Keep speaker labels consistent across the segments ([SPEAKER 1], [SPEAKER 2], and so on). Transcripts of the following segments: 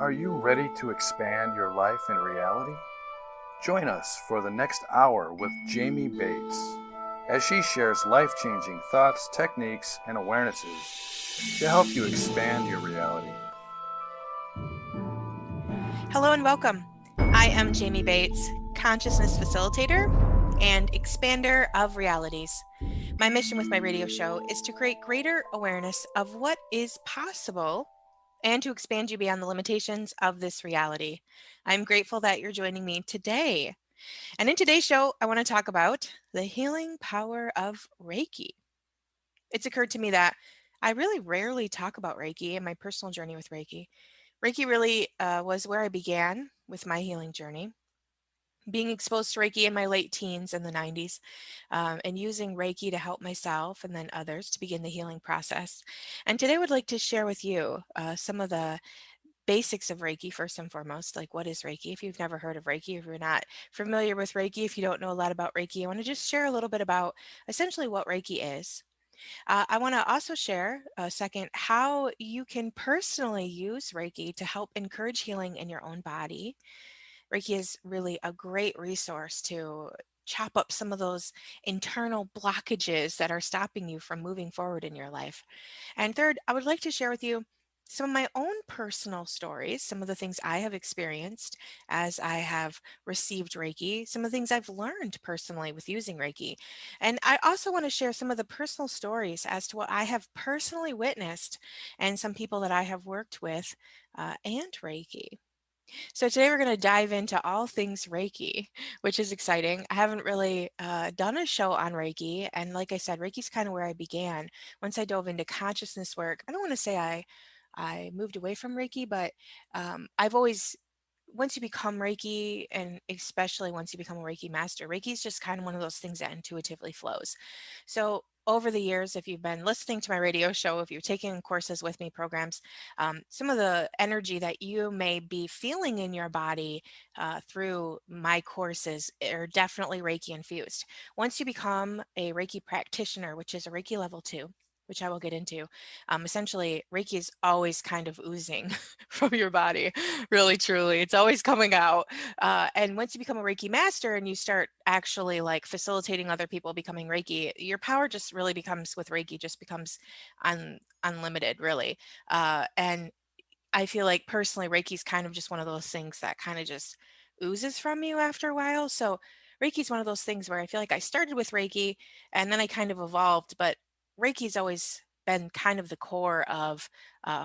[SPEAKER 1] Are you ready to expand your life and reality? Join us for the next hour with Jamie Bates as she shares life-changing thoughts, techniques, and awarenesses to help you expand your reality.
[SPEAKER 2] Hello and welcome. I am Jamie Bates, consciousness facilitator and expander of realities. My mission with my radio show is to create greater awareness of what is possible and to expand you beyond the limitations of this reality. I'm grateful that you're joining me today. And in today's show, I want to talk about the healing power of Reiki. It's occurred to me that I really rarely talk about Reiki and my personal journey with Reiki. Reiki really was where I began with my healing journey. Being exposed to Reiki in my late teens in the 90s and using Reiki to help myself and then others to begin the healing process. And today I would like to share with you some of the basics of Reiki first and foremost, like what is Reiki? If you've never heard of Reiki, if you're not familiar with Reiki, if you don't know a lot about Reiki, I want to just share a little bit about essentially what Reiki is. I want to also share a second how you can personally use Reiki to help encourage healing in your own body. Reiki is really a great resource to chop up some of those internal blockages that are stopping you from moving forward in your life. And third, I would like to share with you some of my own personal stories, some of the things I have experienced as I have received Reiki, some of the things I've learned personally with using Reiki. And I also want to share some of the personal stories as to what I have personally witnessed and some people that I have worked with and Reiki. So today we're going to dive into all things Reiki, which is exciting. I haven't really done a show on Reiki. And like I said, Reiki's kind of where I began. Once I dove into consciousness work, I don't want to say I moved away from Reiki, but I've always, once you become Reiki, and especially once you become a Reiki master, Reiki is just kind of one of those things that intuitively flows. So over the years, if you've been listening to my radio show, if you've taken courses with me, programs, some of the energy that you may be feeling in your body through my courses are definitely Reiki infused. Once you become a Reiki practitioner, which is a Reiki level 2, which I will get into, essentially Reiki is always kind of oozing from your body, really, truly. It's always coming out. And once you become a Reiki master and you start actually like facilitating other people becoming Reiki, your power just really becomes with Reiki, just becomes unlimited, really. And I feel like personally, Reiki is kind of just one of those things that kind of just oozes from you after a while. So Reiki is one of those things where I feel like I started with Reiki and then I kind of evolved, but Reiki's always been kind of the core of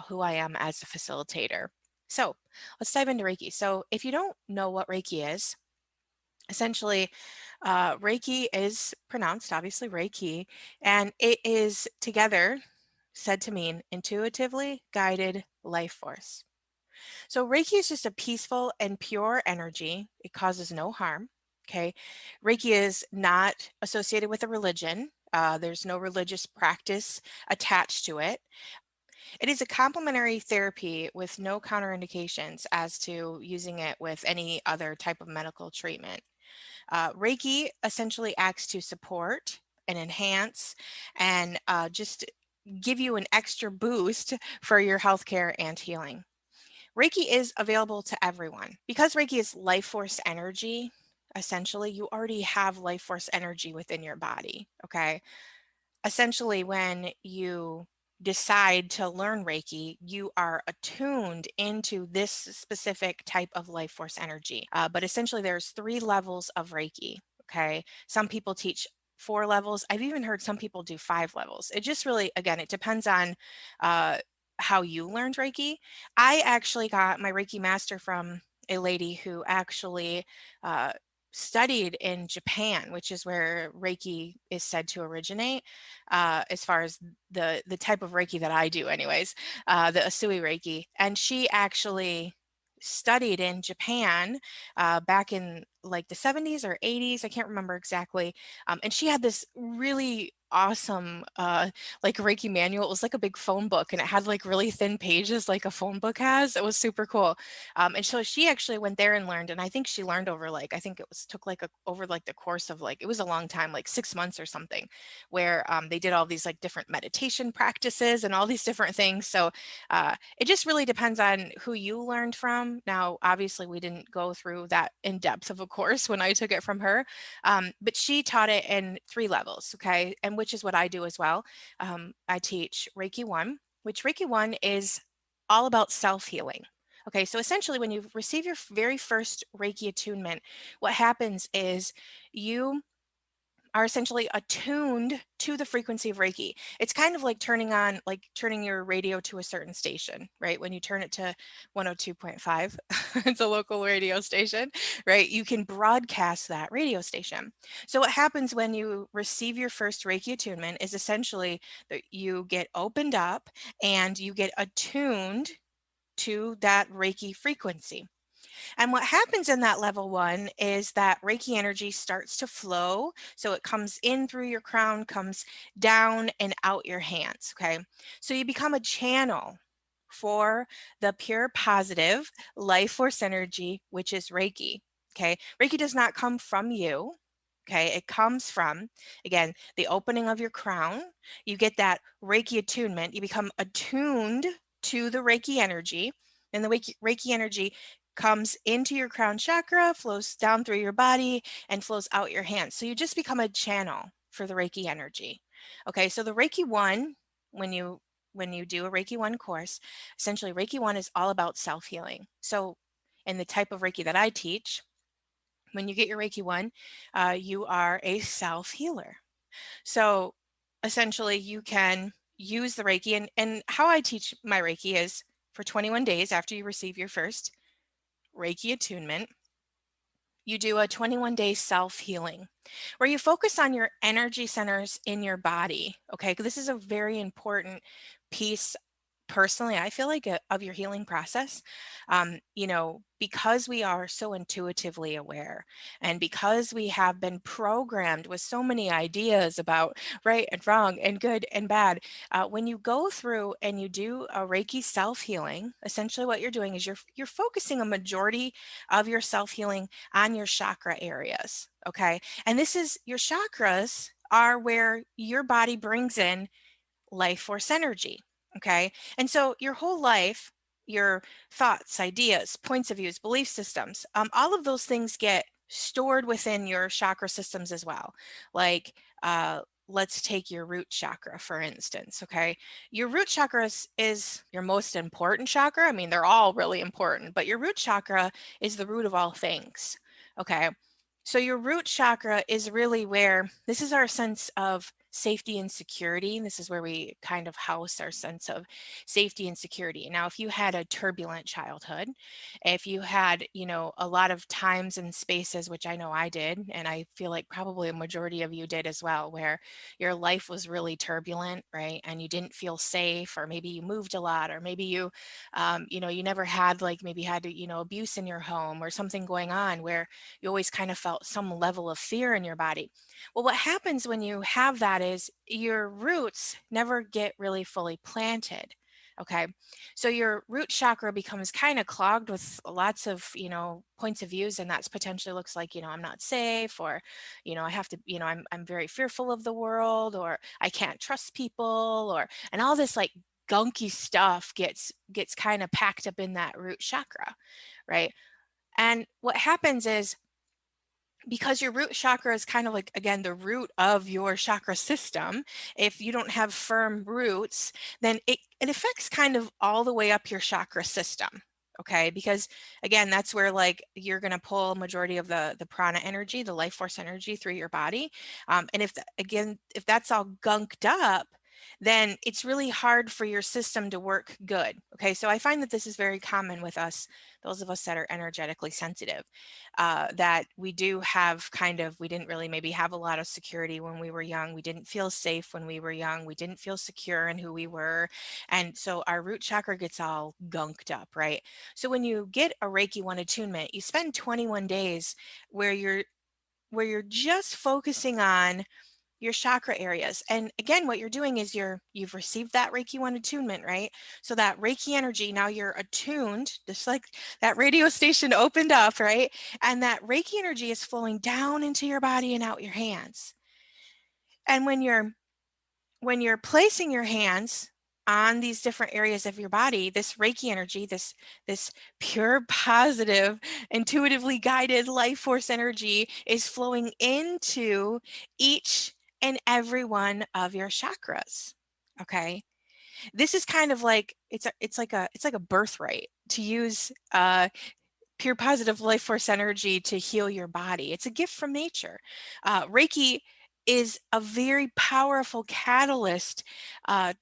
[SPEAKER 2] who I am as a facilitator. So let's dive into Reiki. So if you don't know what Reiki is, essentially, Reiki is pronounced obviously Reiki, and it is together said to mean intuitively guided life force. So Reiki is just a peaceful and pure energy. It causes no harm. Okay. Reiki is not associated with a religion. There's no religious practice attached to it. It is a complementary therapy with no counterindications as to using it with any other type of medical treatment. Reiki essentially acts to support and enhance and just give you an extra boost for your healthcare and healing. Reiki is available to everyone. Because Reiki is life force energy, essentially, you already have life force energy within your body. Okay. Essentially, when you decide to learn Reiki, you are attuned into this specific type of life force energy. But essentially, there's 3 levels of Reiki. Okay. Some people teach 4 levels. I've even heard some people do 5 levels. It just really, again, it depends on uh, how you learned Reiki. I actually got my Reiki Master from a lady who actually uh, studied in Japan, which is where Reiki is said to originate, as far as the type of Reiki that I do, anyways, the Asui Reiki. And she actually studied in Japan back in like the 70s or 80s. I can't remember exactly. And she had this really awesome like Reiki manual. It was like a big phone book, and it had like really thin pages like a phone book has. It was super cool. And so she actually went there and learned, and I think she learned over like, I think it was took like over like the course of like, it was a long time, like 6 months or something, where they did all these like different meditation practices and all these different things. So it just really depends on who you learned from. Now, obviously, we didn't go through that in depth of a course when I took it from her, but she taught it in 3 levels, okay, and which is what I do as well. I teach Reiki 1, which Reiki 1 is all about self-healing. Okay, so essentially, when you receive your very first Reiki attunement, what happens is you are essentially attuned to the frequency of Reiki. It's kind of like turning your radio to a certain station, right? When you turn it to 102.5, it's a local radio station, right? You can broadcast that radio station. So what happens when you receive your first Reiki attunement is essentially that you get opened up and you get attuned to that Reiki frequency. And what happens in that level 1 is that Reiki energy starts to flow. So it comes in through your crown, comes down and out your hands. Okay. So you become a channel for the pure positive life force energy, which is Reiki. Okay. Reiki does not come from you. Okay. It comes from, again, the opening of your crown. You get that Reiki attunement. You become attuned to the Reiki energy. And the Reiki energy comes into your crown chakra, flows down through your body, and flows out your hands. So you just become a channel for the Reiki energy. Okay, so the Reiki 1, when you do a Reiki 1 course, essentially Reiki 1 is all about self-healing. So in the type of Reiki that I teach, when you get your Reiki 1, you are a self-healer. So essentially you can use the Reiki, and how I teach my Reiki is for 21 days after you receive your first Reiki attunement, you do a 21-day self-healing where you focus on your energy centers in your body. Okay, this is a very important piece. Personally, I feel like of your healing process, because we are so intuitively aware, and because we have been programmed with so many ideas about right and wrong and good and bad. When you go through and you do a Reiki self healing, essentially what you're doing is you're focusing a majority of your self healing on your chakra areas. Okay, and this is your chakras are where your body brings in life force energy. Okay. And so your whole life, your thoughts, ideas, points of views, belief systems, all of those things get stored within your chakra systems as well. Like, let's take your root chakra, for instance. Okay. Your root chakra is your most important chakra. I mean, they're all really important, but your root chakra is the root of all things. Okay. So your root chakra is really where this is our sense of safety and security. This is where we kind of house our sense of safety and security. Now, if you had a turbulent childhood, if you had, a lot of times and spaces, which I know I did, and I feel like probably a majority of you did as well, where your life was really turbulent, right? And you didn't feel safe, or maybe you moved a lot, or maybe you never had like maybe had, abuse in your home or something going on where you always kind of felt some level of fear in your body. Well, what happens when you have that is your roots never get really fully planted. Okay. So your root chakra becomes kind of clogged with lots of, points of views, and that's potentially looks like, I'm not safe, or, I have to, I'm very fearful of the world, or I can't trust people, and all this like gunky stuff gets kind of packed up in that root chakra, right? And what happens is, because your root chakra is kind of like, again, the root of your chakra system, if you don't have firm roots, then it affects kind of all the way up your chakra system. Okay, because again, that's where like you're going to pull a majority of the prana energy, the life force energy through your body. And if that's all gunked up, then it's really hard for your system to work good. Okay, so I find that this is very common with us, those of us that are energetically sensitive, that we do have we didn't really maybe have a lot of security when we were young. We didn't feel safe when we were young. We didn't feel secure in who we were. And so our root chakra gets all gunked up, right? So when you get a Reiki 1 attunement, you spend 21 days where you're just focusing on your chakra areas. And again, what you're doing is you've received that Reiki 1 attunement, right? So that Reiki energy, now you're attuned, just like that radio station opened up, right? And that Reiki energy is flowing down into your body and out your hands. And when you're placing your hands on these different areas of your body, this Reiki energy, this pure, positive, intuitively guided life force energy is flowing into each and every one of your chakras. Okay. This is kind of like it's like a birthright to use pure positive life force energy to heal your body. It's a gift from nature. Reiki is a very powerful catalyst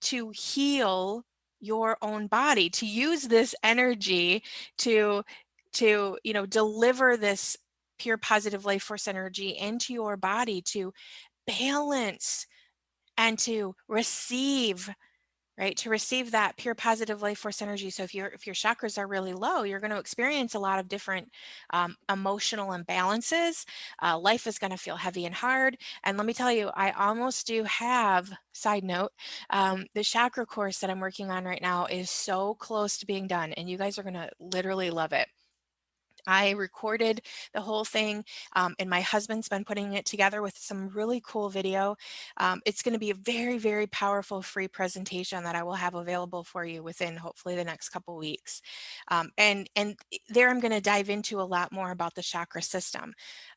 [SPEAKER 2] to heal your own body, to use this energy to deliver this pure positive life force energy into your body to balance and to receive, right? To receive that pure positive life force energy. So if your chakras are really low, you're going to experience a lot of different emotional imbalances. Life is going to feel heavy and hard. And let me tell you, I almost do have, side note, the chakra course that I'm working on right now is so close to being done, and you guys are going to literally love it. I recorded the whole thing, and my husband's been putting it together with some really cool video. It's going to be a very, very powerful free presentation that I will have available for you within hopefully the next couple weeks. And there I'm going to dive into a lot more about the chakra system.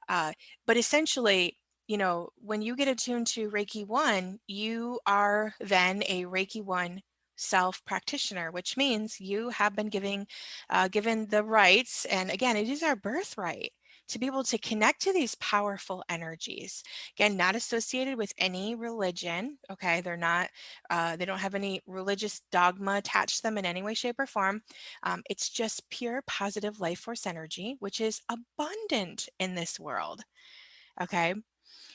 [SPEAKER 2] But essentially, when you get attuned to Reiki 1, you are then a Reiki 1 self practitioner, which means you have been given the rights, and again, it is our birthright to be able to connect to these powerful energies. Again, not associated with any religion. Okay, they're not. They don't have any religious dogma attached to them in any way, shape, or form. It's just pure positive life force energy, which is abundant in this world. Okay,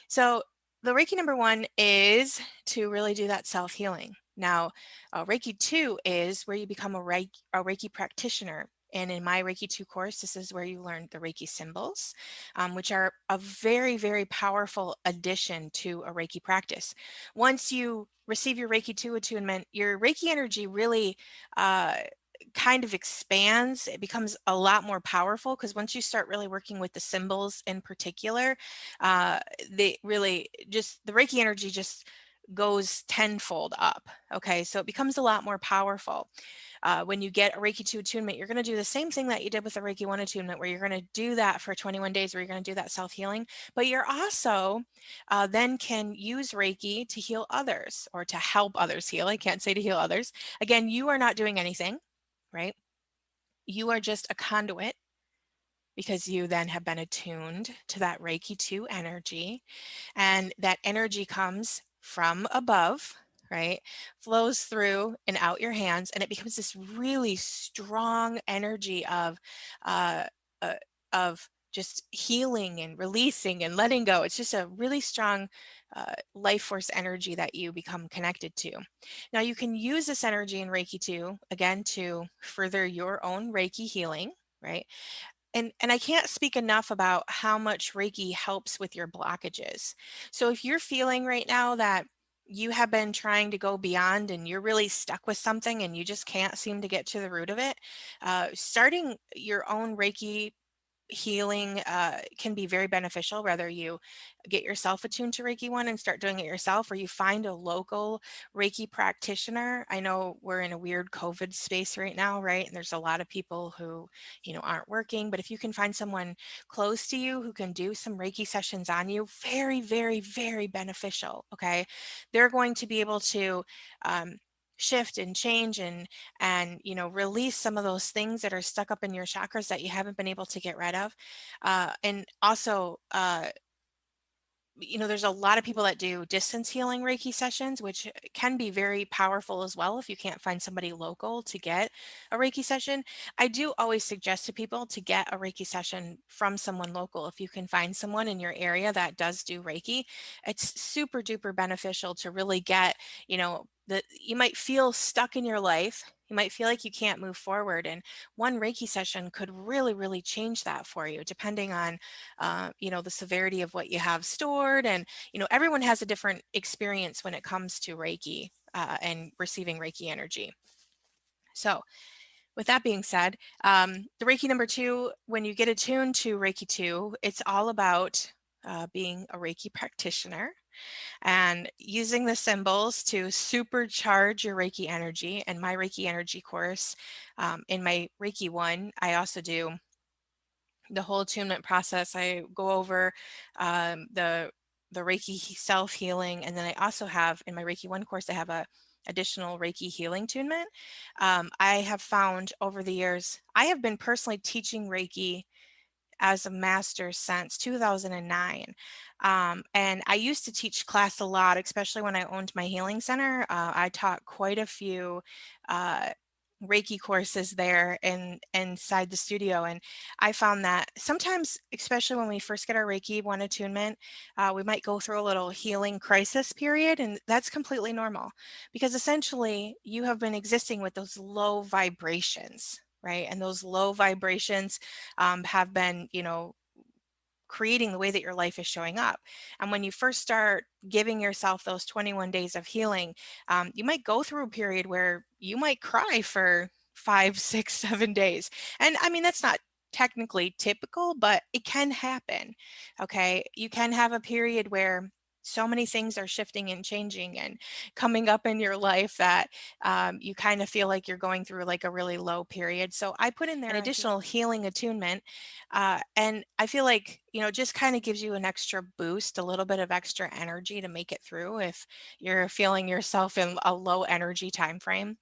[SPEAKER 2] so the Reiki number 1 is to really do that self-healing. Now, Reiki 2 is where you become a Reiki practitioner. And in my Reiki 2 course, this is where you learn the Reiki symbols, which are a very, very powerful addition to a Reiki practice. Once you receive your Reiki 2 attunement, your Reiki energy really kind of expands. It becomes a lot more powerful because once you start really working with the symbols in particular, uh, the Reiki energy just goes tenfold up. Okay, so it becomes a lot more powerful. When you get a Reiki 2 attunement, you're going to do the same thing that you did with the Reiki 1 attunement, where you're going to do that for 21 days, where you're going to do that self-healing. But you're also then can use Reiki to heal others or to help others heal. I can't say to heal others. Again, you are not doing anything, right? You are just a conduit because you then have been attuned to that Reiki 2 energy. And that energy comes from above, right? Flows through and out your hands, and it becomes this really strong energy uh, uh, of just healing and releasing and letting go. It's just a really strong life force energy that you become connected to. Now, you can use this energy in Reiki 2, again, to further your own Reiki healing, right? And I can't speak enough about how much Reiki helps with your blockages. So if you're feeling right now that you have been trying to go beyond and you're really stuck with something and you just can't seem to get to the root of it, starting your own Reiki healing can be very beneficial, whether you get yourself attuned to Reiki 1 and start doing it yourself, or you find a local Reiki practitioner. I know we're in a weird COVID space right now, right? And there's a lot of people who, aren't working, but if you can find someone close to you who can do some Reiki sessions on you, very, very, very beneficial. Okay. They're going to be able to shift and change and release some of those things that are stuck up in your chakras that you haven't been able to get rid of. And also, there's a lot of people that do distance healing Reiki sessions, which can be very powerful as well if you can't find somebody local to get a Reiki session. I do always suggest to people to get a Reiki session from someone local. If you can find someone in your area that does do Reiki, it's super duper beneficial to really get, that you might feel stuck in your life You might feel like you can't move forward, and one Reiki session could really, really change that for you, depending on, the severity of what you have stored. And, everyone has a different experience when it comes to Reiki and receiving Reiki energy. So, with that being said, the Reiki number 2, when you get attuned to Reiki 2, it's all about being a Reiki practitioner and using the symbols to supercharge your Reiki energy. And my Reiki energy course, in my Reiki 1, I also do the whole attunement process. I go over the Reiki self-healing, and then I also have in my Reiki 1 course, I have a additional Reiki healing attunement. I have found over the years, I have been personally teaching Reiki as a master since 2009. And I used to teach class a lot, especially when I owned my healing center. I taught quite a few uh, Reiki courses there inside the studio. And I found that sometimes, especially when we first get our Reiki 1 attunement, we might go through a little healing crisis period. And that's completely normal because essentially you have been existing with those low vibrations, right? And those low vibrations have been, creating the way that your life is showing up. And when you first start giving yourself those 21 days of healing, you might go through a period where you might cry for 5, 6, 7 days. And I mean, that's not technically typical, but it can happen. Okay. You can have a period where so many things are shifting and changing and coming up in your life that you kind of feel like you're going through like a really low period. So I put in there an additional healing attunement. And I feel like, just kind of gives you an extra boost, a little bit of extra energy to make it through if you're feeling yourself in a low energy time frame.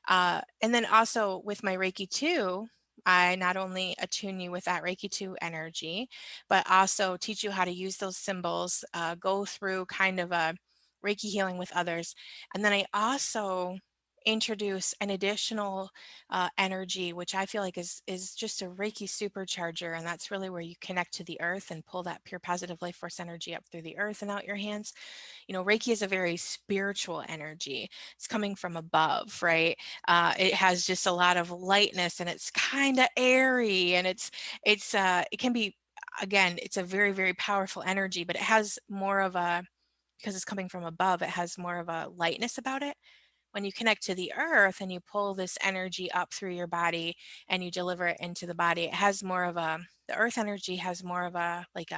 [SPEAKER 2] And then also with my Reiki 2, I not only attune you with that Reiki 2 energy, but also teach you how to use those symbols, go through kind of a Reiki healing with others. And then I also introduce an additional energy, which I feel like is just a Reiki supercharger. And that's really where you connect to the earth and pull that pure positive life force energy up through the earth and out your hands. Reiki is a very spiritual energy. It's coming from above, right? It has just a lot of lightness, and it's kind of airy, and it can be, again, it's a very, very powerful energy, but it has more of a, because it's coming from above, it has more of a lightness about it. When you connect to the earth and you pull this energy up through your body and you deliver it into the body, it has more of a, the earth energy has more of a like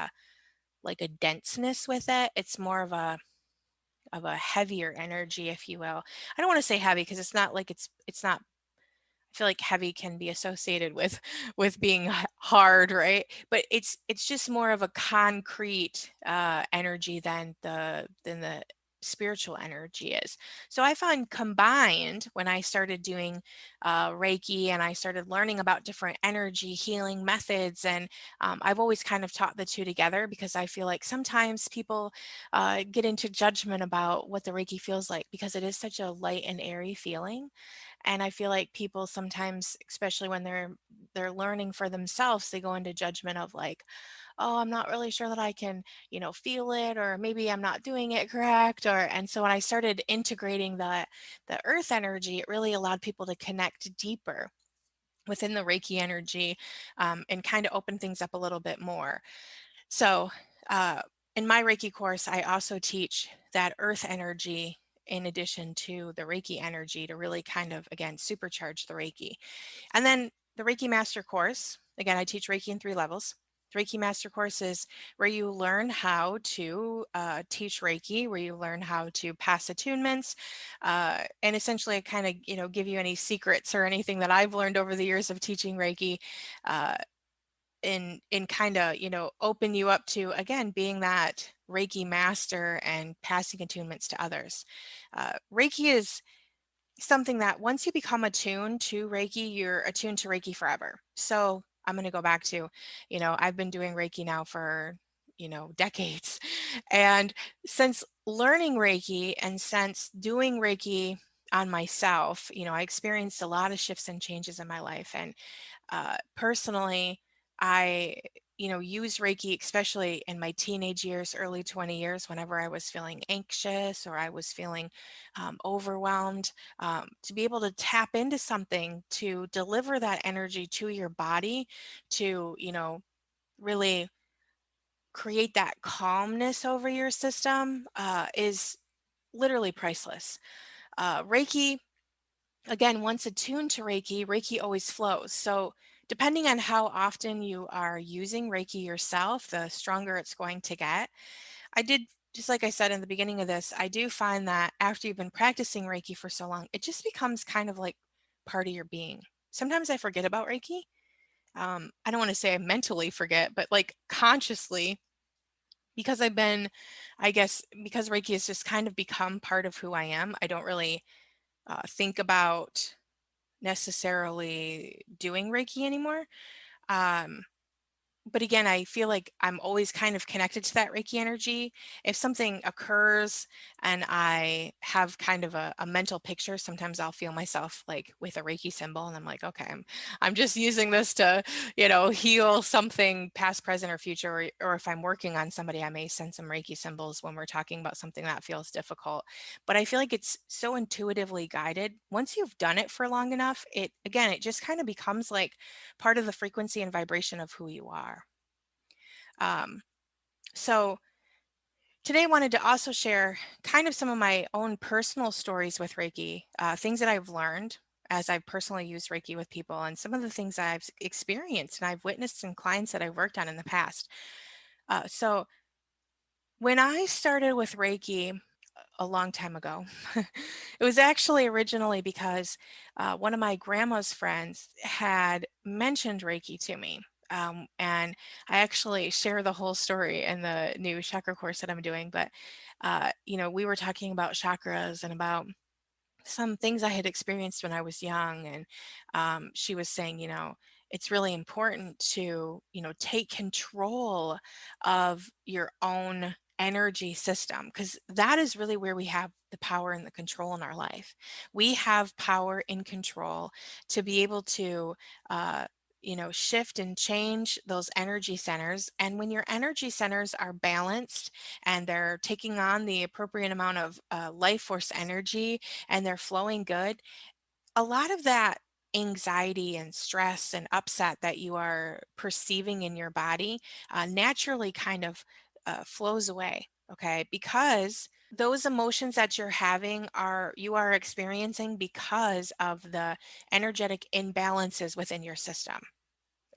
[SPEAKER 2] a denseness with it. It's more of a heavier energy, if you will. I don't want to say heavy because it's not like it's not, I feel like heavy can be associated with being hard, right? But it's just more of a concrete energy than the spiritual energy is. So I found combined when I started doing Reiki and I started learning about different energy healing methods, and I've always kind of taught the two together because I feel like sometimes people get into judgment about what the Reiki feels like because it is such a light and airy feeling. And I feel like people sometimes, especially when they're learning for themselves, they go into judgment of like, oh, I'm not really sure that I can, feel it, or maybe I'm not doing it correct. And so when I started integrating the earth energy, it really allowed people to connect deeper within the Reiki energy, and kind of open things up a little bit more. So uh, in my Reiki course, I also teach that earth energy in addition to the Reiki energy to really kind of, again, supercharge the Reiki. And then the Reiki Master course, again, I teach Reiki in 3 levels. The Reiki Master course is where you learn how to teach Reiki, where you learn how to pass attunements, and essentially I kind of, give you any secrets or anything that I've learned over the years of teaching Reiki, uh, in kind of, open you up to, again, being that Reiki master and passing attunements to others. Reiki is something that once you become attuned to Reiki, you're attuned to Reiki forever. So I'm going to go back to, I've been doing Reiki now for, decades. And since learning Reiki and since doing Reiki on myself, I experienced a lot of shifts and changes in my life. And personally, I use Reiki, especially in my teenage years, early 20 years, whenever I was feeling anxious or I was feeling overwhelmed, to be able to tap into something to deliver that energy to your body, to, really create that calmness over your system, is literally priceless. Reiki, again, once attuned to Reiki, Reiki always flows. So depending on how often you are using Reiki yourself, the stronger it's going to get. I did, just like I said in the beginning of this, I do find that after you've been practicing Reiki for so long, it just becomes kind of like part of your being. Sometimes I forget about Reiki. I don't want to say I mentally forget, but like consciously, because I guess, because Reiki has just kind of become part of who I am. I don't really think about necessarily doing Reiki anymore. Um, but again, I feel like I'm always kind of connected to that Reiki energy. If something occurs and I have kind of a mental picture, sometimes I'll feel myself like with a Reiki symbol, and I'm like, okay, I'm just using this to, heal something past, present, or future. Or if I'm working on somebody, I may send some Reiki symbols when we're talking about something that feels difficult. But I feel like it's so intuitively guided. Once you've done it for long enough, it just kind of becomes like part of the frequency and vibration of who you are. Um, so today I wanted to also share kind of some of my own personal stories with Reiki, things that I've learned as I've personally used Reiki with people, and some of the things that I've experienced and I've witnessed in clients that I've worked on in the past. So when I started with Reiki a long time ago, it was actually originally because one of my grandma's friends had mentioned Reiki to me. And I actually share the whole story in the new Chakra course that I'm doing. But, we were talking about chakras and about some things I had experienced when I was young. And she was saying, it's really important to, take control of your own energy system, because that is really where we have the power and the control in our life. We have power and control to be able to, shift and change those energy centers. And when your energy centers are balanced and they're taking on the appropriate amount of life force energy, and they're flowing good, a lot of that anxiety and stress and upset that you are perceiving in your body naturally kind of flows away. Okay, because those emotions that you're having you are experiencing because of the energetic imbalances within your system.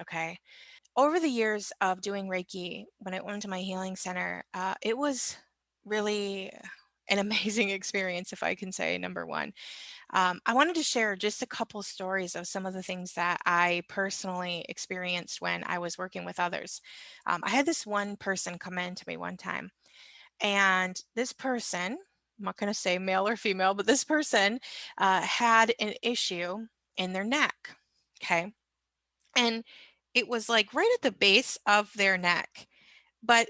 [SPEAKER 2] Okay, over the years of doing Reiki, when I went to my healing center, it was really an amazing experience, if I can say, number one. I wanted to share just a couple stories of some of the things that I personally experienced when I was working with others. I had this one person come in to me one time, and this person, I'm not going to say male or female, but this person had an issue in their neck. Okay. And it was like right at the base of their neck. But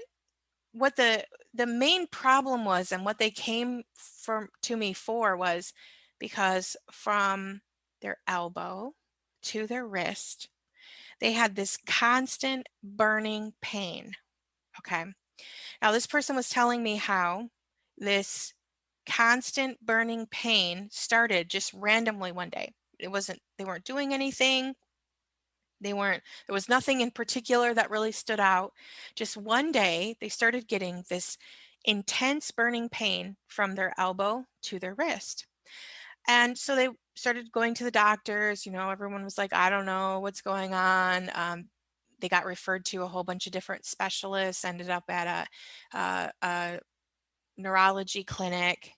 [SPEAKER 2] what the main problem was, and what they came to me for, was because from their elbow to their wrist, they had this constant burning pain. Okay. Now this person was telling me how this constant burning pain started just randomly one day. They weren't doing anything. There was nothing in particular that really stood out. Just one day, they started getting this intense burning pain from their elbow to their wrist. And so they started going to the doctors. Everyone was like, I don't know what's going on. They got referred to a whole bunch of different specialists, ended up at a neurology clinic.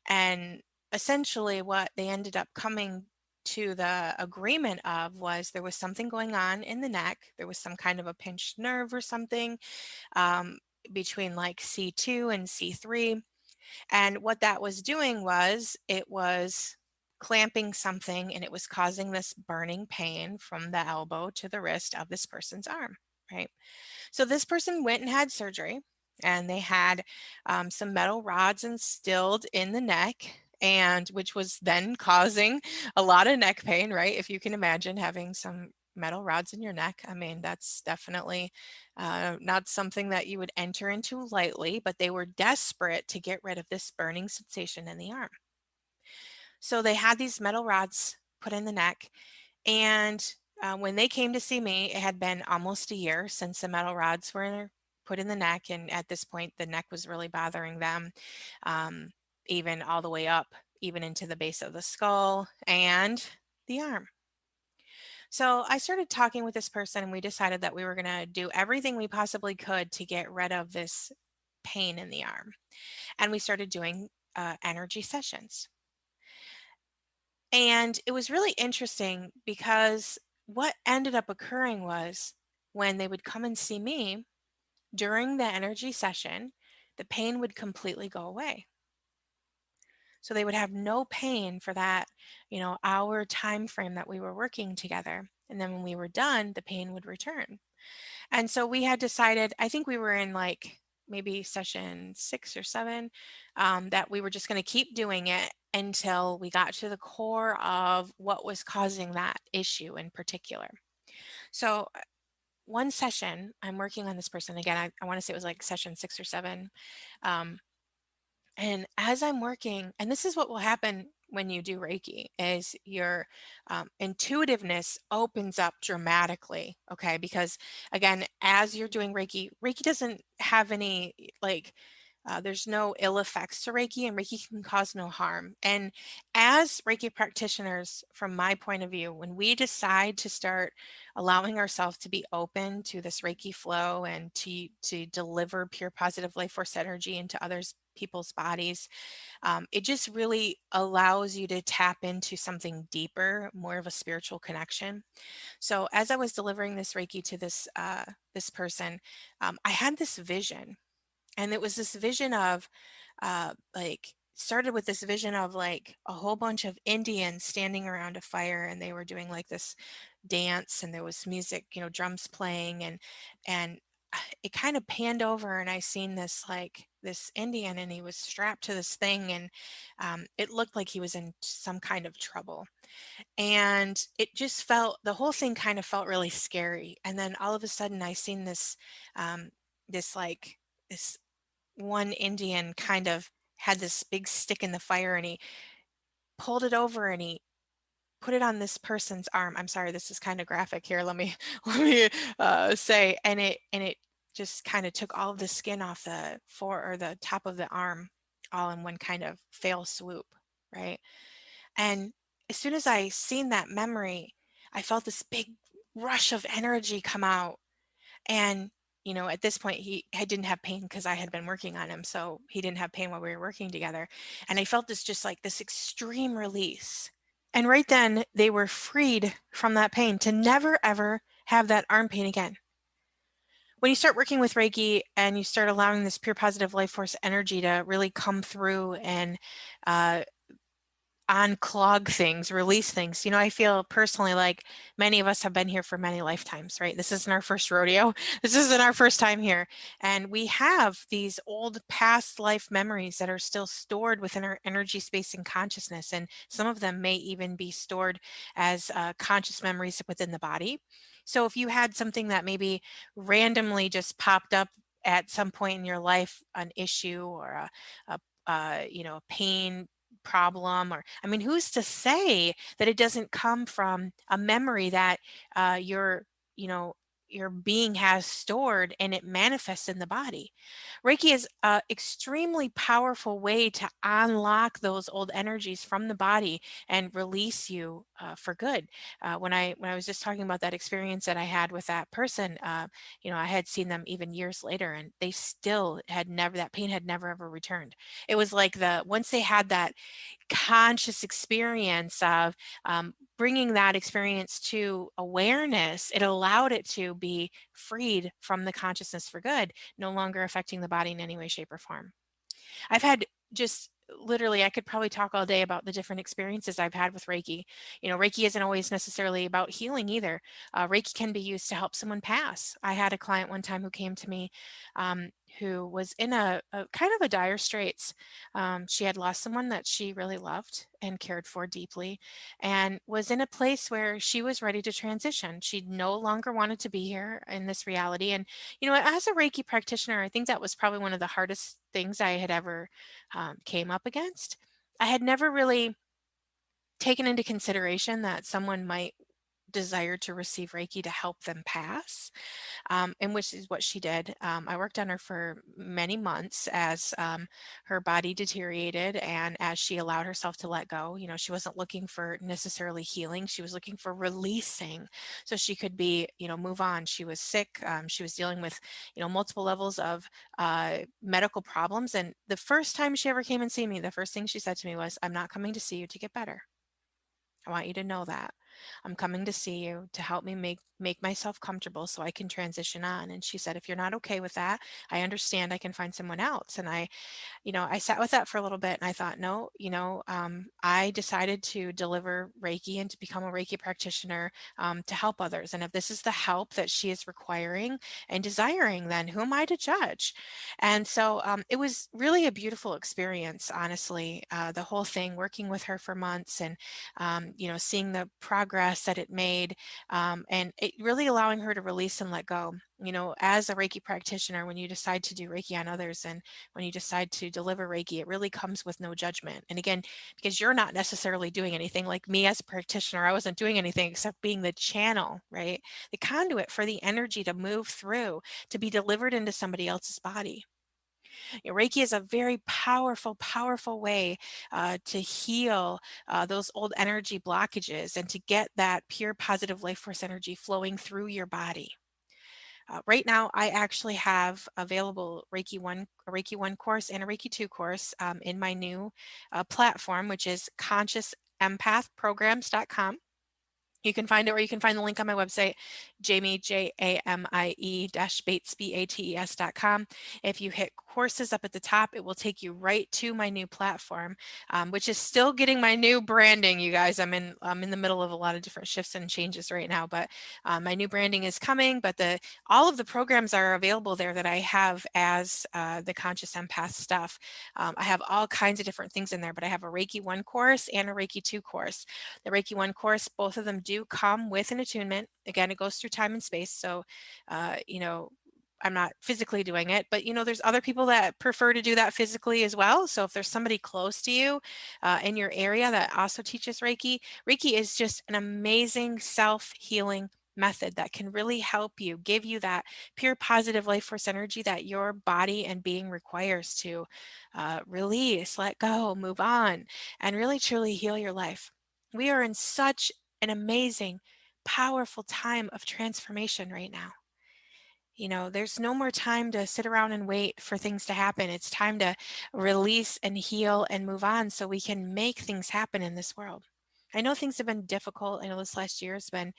[SPEAKER 2] And essentially, what they ended up coming to the agreement of was there was something going on in the neck. There was some kind of a pinched nerve or something um, between like C2 and C3. And what that was doing was it was clamping something, and it was causing this burning pain from the elbow to the wrist of this person's arm, right? So this person went and had surgery, and they had some metal rods instilled in the neck, and which was then causing a lot of neck pain, right? If you can imagine having some metal rods in your neck. I mean, that's definitely not something that you would enter into lightly, but they were desperate to get rid of this burning sensation in the arm. So they had these metal rods put in the neck, and when they came to see me, it had been almost a year since the metal rods were put in the neck, and at this point, the neck was really bothering them, um, even all the way up, even into the base of the skull and the arm. So I started talking with this person, and we decided that we were going to do everything we possibly could to get rid of this pain in the arm. And we started doing energy sessions. And it was really interesting because what ended up occurring was when they would come and see me during the energy session, the pain would completely go away. So they would have no pain for that, hour time frame that we were working together. And then when we were done, the pain would return. And so we had decided, I think we were in like maybe session 6 or 7, that we were just going to keep doing it until we got to the core of what was causing that issue in particular. So one session, I'm working on this person again. I want to say it was like session 6 or 7. Um, and as I'm working, and this is what will happen when you do Reiki, is your intuitiveness opens up dramatically. Okay, because again, as you're doing Reiki, Reiki doesn't have any like there's no ill effects to Reiki, and Reiki can cause no harm. And as Reiki practitioners, from my point of view, when we decide to start allowing ourselves to be open to this Reiki flow and to deliver pure positive life force energy into others people's bodies, it just really allows you to tap into something deeper, more of a spiritual connection. So as I was delivering this Reiki to this person, I had this vision, and it was this vision of like started with this vision of like a whole bunch of Indians standing around a fire, and they were doing like this dance, and there was music, drums playing, and it kind of panned over, and I seen this Indian, and he was strapped to this thing, and it looked like he was in some kind of trouble. And it just felt, the whole thing kind of felt really scary. And then all of a sudden I seen um, this like this one Indian kind of had this big stick in the fire, and he pulled it over, and he put it on this person's arm. I'm sorry, this is kind of graphic here. Let me let me say, and it just kind of took all of the skin off the top of the arm, all in one kind of fail swoop, right? And as soon as I seen that memory, I felt this big rush of energy come out. And, at this point, I didn't have pain because I had been working on him. So he didn't have pain while we were working together. And I felt this just like this extreme release. And right then, they were freed from that pain to never, ever have that arm pain again. When you start working with Reiki and you start allowing this pure positive life force energy to really come through and uh, unclog things, release things. I feel personally like many of us have been here for many lifetimes, right? This isn't our first rodeo. This isn't our first time here. And we have these old past life memories that are still stored within our energy space and consciousness. And some of them may even be stored as conscious memories within the body. So if you had something that maybe randomly just popped up at some point in your life, an issue or a pain problem, or I mean, who's to say that it doesn't come from a memory that your you know your being has stored, and it manifests in the body. Reiki is an extremely powerful way to unlock those old energies from the body and release you for good. When I was just talking about that experience that I had with that person, I had seen them even years later, and they still had never, that pain had never ever returned. It was like once they had that conscious experience of bringing that experience to awareness, it allowed it to be freed from the consciousness for good, no longer affecting the body in any way, shape, or form. I've had just literally, I could probably talk all day about the different experiences I've had with Reiki. Reiki isn't always necessarily about healing either. Reiki can be used to help someone pass. I had a client one time who came to me who was in a kind of a dire straits. She had lost someone that she really loved and cared for deeply, and was in a place where she was ready to transition. She no longer wanted to be here in this reality. And, as a Reiki practitioner, I think that was probably one of the hardest things I had ever came up against. I had never really taken into consideration that someone might desire to receive Reiki to help them pass, and which is what she did. I worked on her for many months as her body deteriorated and as she allowed herself to let go. She wasn't looking for necessarily healing; she was looking for releasing, so she could be, move on. She was sick. She was dealing with, multiple levels of medical problems. And the first time she ever came and see me, the first thing she said to me was, "I'm not coming to see you to get better. I want you to know that. I'm coming to see you to help me make myself comfortable so I can transition on." And she said, "If you're not okay with that, I understand. I can find someone else." And I sat with that for a little bit and I thought, no, I decided to deliver Reiki and to become a Reiki practitioner, to help others. And if this is the help that she is requiring and desiring, then who am I to judge? And so it was really a beautiful experience, honestly, the whole thing, working with her for months and, seeing the progress that it made, and it really allowing her to release and let go. As a Reiki practitioner, when you decide to do Reiki on others and when you decide to deliver Reiki, it really comes with no judgment. And again, because you're not necessarily doing anything, like me as a practitioner, I wasn't doing anything except being the channel, right? The conduit for the energy to move through, to be delivered into somebody else's body. Reiki is a very powerful, powerful way to heal those old energy blockages and to get that pure positive life force energy flowing through your body. Right now, I actually have available a Reiki 1 course and a Reiki 2 course in my new platform, which is consciousempathprograms.com. You can find it, or you can find the link on my website, Jamie, Jamie Bates, Bates.com. If you hit courses up at the top, it will take you right to my new platform, which is still getting my new branding, you guys. I'm in the middle of a lot of different shifts and changes right now, but my new branding is coming, but all of the programs are available there that I have as the Conscious Empath stuff. I have all kinds of different things in there, but I have a Reiki 1 course and a Reiki 2 course. The Reiki 1 course, both of them do come with an attunement. Again, it goes through time and space. So, I'm not physically doing it, but there's other people that prefer to do that physically as well. So if there's somebody close to you in your area that also teaches Reiki, Reiki is just an amazing self-healing method that can really help you, give you that pure positive life force energy that your body and being requires to release, let go, move on, and really truly heal your life. We are in such an amazing, powerful time of transformation right now. There's no more time to sit around and wait for things to happen. It's time to release and heal and move on so we can make things happen in this world. I know things have been difficult. I know this last year has been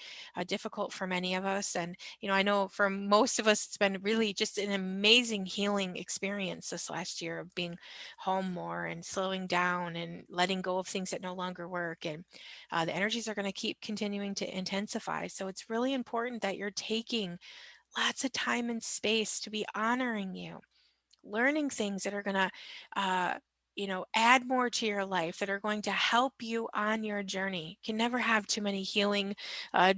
[SPEAKER 2] difficult for many of us. And, I know for most of us, it's been really just an amazing healing experience this last year of being home more and slowing down and letting go of things that no longer work. And the energies are going to keep continuing to intensify. So it's really important that you're taking lots of time and space to be honoring you, learning things that are going to, add more to your life, that are going to help you on your journey. You can never have too many healing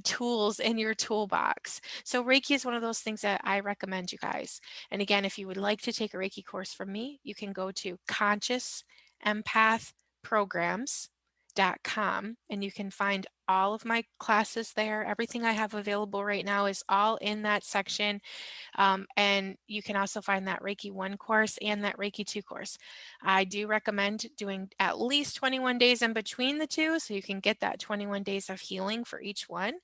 [SPEAKER 2] tools in your toolbox. So Reiki is one of those things that I recommend, you guys. And again, if you would like to take a Reiki course from me, you can go to consciousempathprograms.com and you can find all of my classes there. Everything I have available right now is all in that section. And you can also find that Reiki 1 course and that Reiki 2 course. I do recommend doing at least 21 days in between the two so you can get that 21 days of healing for each one.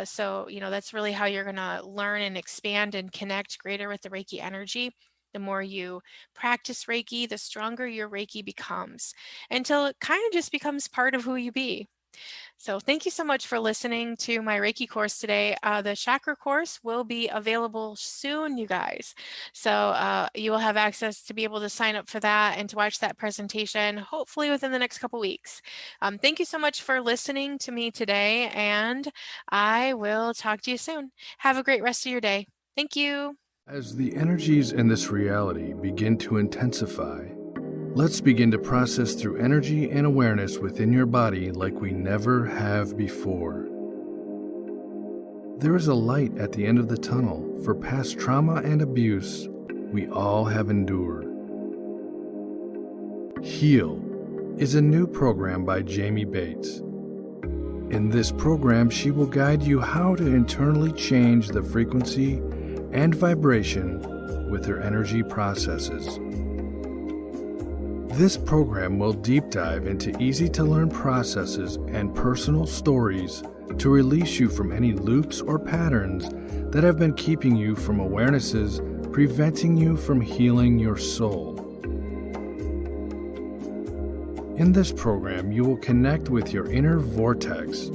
[SPEAKER 2] So, that's really how you're going to learn and expand and connect greater with the Reiki energy. The more you practice Reiki, the stronger your Reiki becomes until it kind of just becomes part of who you be. So thank you so much for listening to my Reiki course today. The Chakra course will be available soon, you guys. So you will have access to be able to sign up for that and to watch that presentation, hopefully within the next couple weeks. Thank you so much for listening to me today, and I will talk to you soon. Have a great rest of your day. Thank you.
[SPEAKER 1] As the energies in this reality begin to intensify, let's begin to process through energy and awareness within your body like we never have before. There is a light at the end of the tunnel for past trauma and abuse we all have endured. Heal is a new program by Jamie Bates. In this program, she will guide you how to internally change the frequency and vibration with her energy processes. This program will deep dive into easy-to-learn processes and personal stories to release you from any loops or patterns that have been keeping you from awarenesses, preventing you from healing your soul. In this program, you will connect with your inner vortex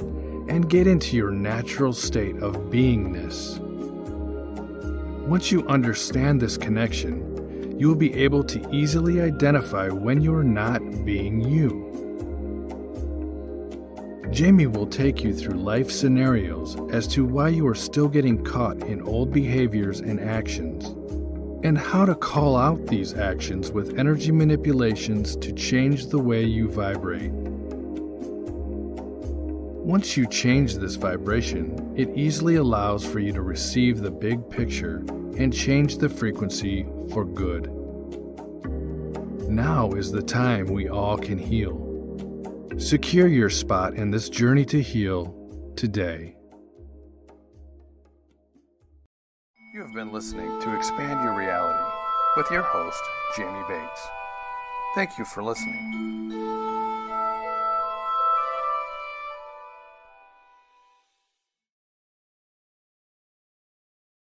[SPEAKER 1] and get into your natural state of beingness. Once you understand this connection, you will be able to easily identify when you are not being you. Jamie will take you through life scenarios as to why you are still getting caught in old behaviors and actions, and how to call out these actions with energy manipulations to change the way you vibrate. Once you change this vibration, it easily allows for you to receive the big picture and change the frequency for good. Now is the time we all can heal. Secure your spot in this journey to heal today. You have been listening to Expand Your Reality with your host, Jamie Bates. Thank you for listening.